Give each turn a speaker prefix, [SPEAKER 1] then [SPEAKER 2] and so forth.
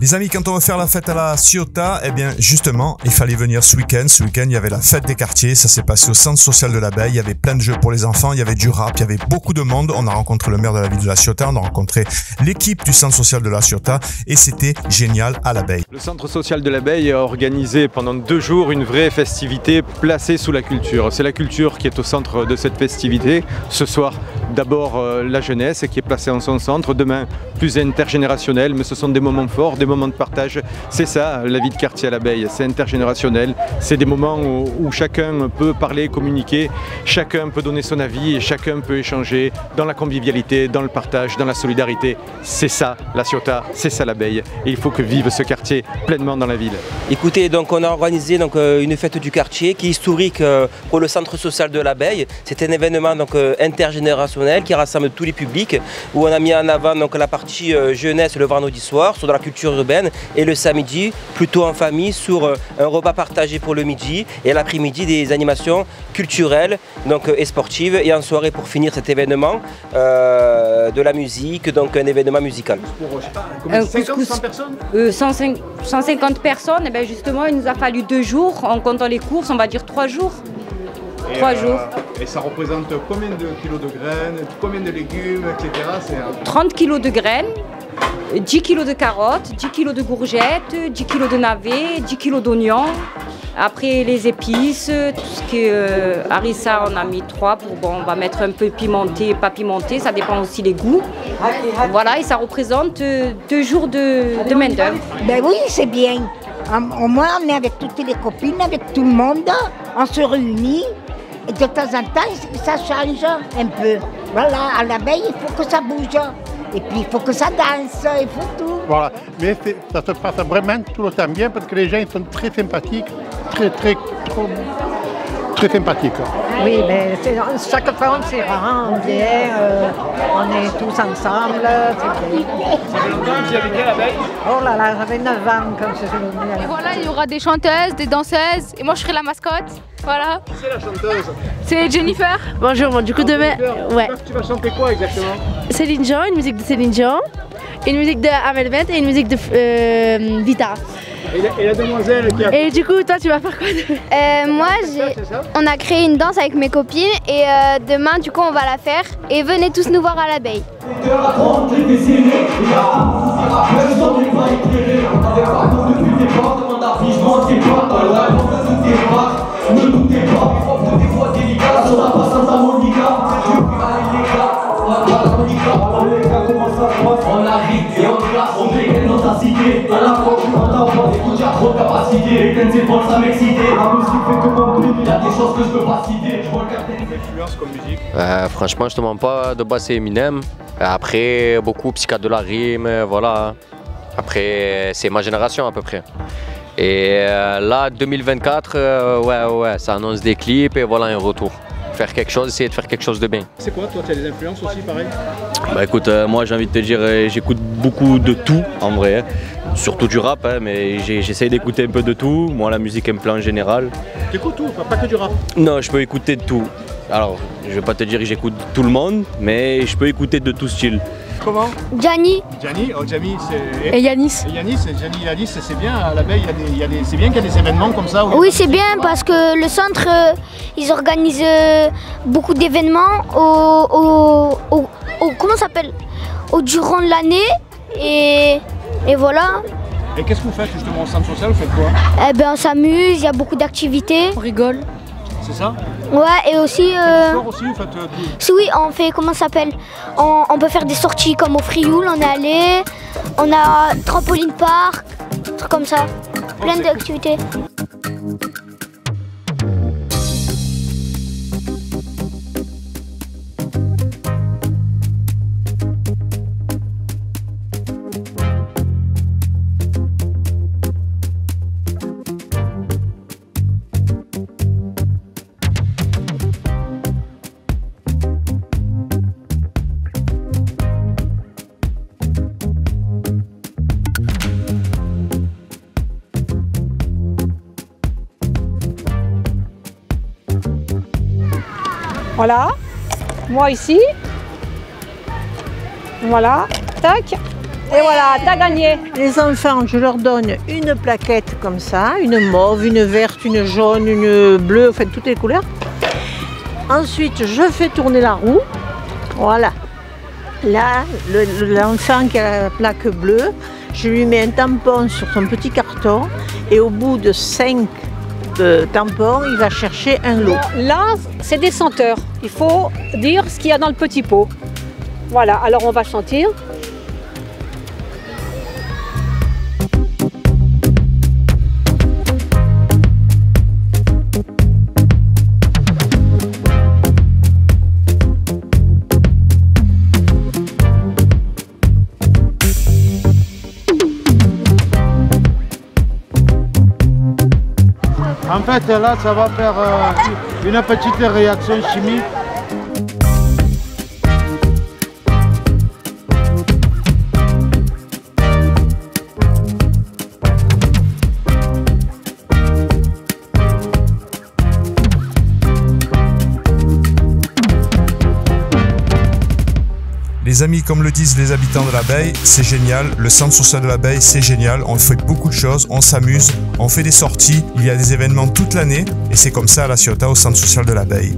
[SPEAKER 1] Les amis, quand on veut faire la fête à la Ciotat, eh bien justement, il fallait venir ce week-end. Ce week-end, il y avait la fête des quartiers, ça s'est passé au centre social de l'Abeille, il y avait plein de jeux pour les enfants, il y avait du rap, il y avait beaucoup de monde. On a rencontré le maire de la ville de la Ciotat, on a rencontré l'équipe du centre social de la Ciotat et c'était génial à l'Abeille.
[SPEAKER 2] Le centre social de l'Abeille a organisé pendant 2 jours une vraie festivité placée sous la culture. C'est la culture qui est au centre de cette festivité. Ce soir, d'abord la jeunesse qui est placée en son centre, demain plus intergénérationnel, mais ce sont des moments forts, des moments de partage. C'est ça la vie de quartier à l'Abeille, c'est intergénérationnel, c'est des moments où chacun peut parler, communiquer, chacun peut donner son avis et chacun peut échanger dans la convivialité, dans le partage, dans la solidarité. C'est ça la Ciotat, c'est ça l'Abeille et il faut que vive ce quartier pleinement dans la ville.
[SPEAKER 3] Écoutez, donc on a organisé une fête du quartier qui est historique pour le centre social de l'Abeille. C'est un événement intergénérationnel qui rassemble tous les publics où on a mis en avant la partie jeunesse le vendredi soir sur de la culture urbaine et le samedi plutôt en famille sur un repas partagé pour le midi et l'après-midi des animations culturelles et sportives et en soirée pour finir cet événement de la musique, donc un événement musical.
[SPEAKER 4] Pour, 50 100 personnes
[SPEAKER 5] 150 personnes, et bien justement il nous a fallu 2 jours, en comptant les courses, on va dire 3 jours. 3 jours.
[SPEAKER 4] Et ça représente combien de kilos de graines, combien de légumes, etc.
[SPEAKER 5] 30 kilos de graines, 10 kilos de carottes, 10 kilos de courgettes, 10 kilos de navets, 10 kilos d'oignons. Après les épices, tout ce qui est harissa, on a mis 3 on va mettre un peu pimenté, pas pimenté, ça dépend aussi des goûts. Voilà, et ça représente 2 jours de main d'œuvre.
[SPEAKER 6] Ben oui, c'est bien. Au moins, on est avec toutes les copines, avec tout le monde, on se réunit. Et de temps en temps, ça change un peu. Voilà, à l'Abeille, il faut que ça bouge. Et puis, il faut que ça danse, il faut tout.
[SPEAKER 7] Voilà, mais ça se passe vraiment tout le temps bien parce que les gens sont très sympathiques, très sympathiques.
[SPEAKER 8] Oui, mais chaque fois on s'y rend, on vient, on est tous ensemble.
[SPEAKER 4] Ça fait longtemps que vous avez été à l'Abeille?
[SPEAKER 8] Oh là là, ça fait 9 ans que je suis venue.
[SPEAKER 9] Et voilà, il y aura des chanteuses, des danseuses, et moi je serai la mascotte. Voilà.
[SPEAKER 4] Qui c'est la chanteuse?
[SPEAKER 9] C'est Jennifer.
[SPEAKER 10] Bonjour, bon, du coup demain. Ouais.
[SPEAKER 4] Tu vas chanter quoi exactement?
[SPEAKER 10] Céline Dion, une musique de Céline Dion, une musique de Amel Bent et une musique de Vita.
[SPEAKER 4] Et la demoiselle qui a...
[SPEAKER 10] Et du coup, toi, tu vas faire quoi?
[SPEAKER 9] Moi, on a créé une danse avec mes copines et demain, du coup, on va la faire. Et venez tous nous voir à l'Abeille.
[SPEAKER 11] On arrive et on classe, on dégaine dans ta cité. À la fois, on t'envoie, écoute, y'a trop de capacité. Et c'est bon, ça m'excite. La musique fait que mon bruit, il y a des choses que je peux pas citer. Je regarde des
[SPEAKER 4] influences comme musique.
[SPEAKER 12] Franchement, je te mens pas, de base c'est Eminem. Après, beaucoup Psychiatre de la rime, voilà. Après, c'est ma génération à peu près. Et là, 2024, ouais, ça annonce des clips et voilà un retour. Faire quelque chose, essayer de faire quelque chose de bien.
[SPEAKER 4] C'est quoi, toi, tu as des influences aussi, pareil?
[SPEAKER 13] Bah écoute, moi j'ai envie de te dire, j'écoute beaucoup de tout en vrai, surtout du rap, mais j'essaye d'écouter un peu de tout. Moi la musique elle me plaît en général.
[SPEAKER 4] Tu écoutes tout, pas que du rap?
[SPEAKER 13] Non, je peux écouter de tout. Alors, je vais pas te dire que j'écoute tout le monde, mais je peux écouter de tout style.
[SPEAKER 4] Comment?
[SPEAKER 9] Gianni.
[SPEAKER 4] Gianni, oh Gianni, c'est...
[SPEAKER 10] Et Yanis.
[SPEAKER 4] Et Yanis, c'est bien, à l'Abeille, c'est bien qu'il y a des événements comme ça.
[SPEAKER 9] Oui, c'est bien parce que le centre, ils organisent beaucoup d'événements comment ça s'appelle? Durant l'année et voilà.
[SPEAKER 4] Et qu'est-ce que vous faites justement au centre social? Vous faites quoi?
[SPEAKER 9] Eh ben, on s'amuse, il y a beaucoup d'activités.
[SPEAKER 10] On rigole.
[SPEAKER 4] C'est ça?
[SPEAKER 9] Ouais, et aussi...
[SPEAKER 4] aussi vous faites
[SPEAKER 9] Si oui, on fait, comment ça s'appelle? On peut faire des sorties comme au Frioul, on est allé. On a trampoline park, trucs comme ça. Plein d'activités.
[SPEAKER 8] Voilà, moi ici, voilà, tac, Et voilà, t'as gagné. Les enfants, je leur donne une plaquette comme ça, une mauve, une verte, une jaune, une bleue, enfin toutes les couleurs. Ensuite, je fais tourner la roue. Voilà. Là, l'enfant qui a la plaque bleue, je lui mets un tampon sur son petit carton et au bout de 5 tampons, il va chercher un lot.
[SPEAKER 14] Là, c'est des senteurs. Il faut dire ce qu'il y a dans le petit pot. Voilà, alors on va sentir.
[SPEAKER 15] En fait, là, ça va faire une petite réaction chimique.
[SPEAKER 1] Les amis, comme le disent les habitants de l'Abeille, c'est génial. Le centre social de l'Abeille, c'est génial. On fait beaucoup de choses, on s'amuse, on fait des sorties. Il y a des événements toute l'année et c'est comme ça à La Ciotat, au centre social de l'Abeille.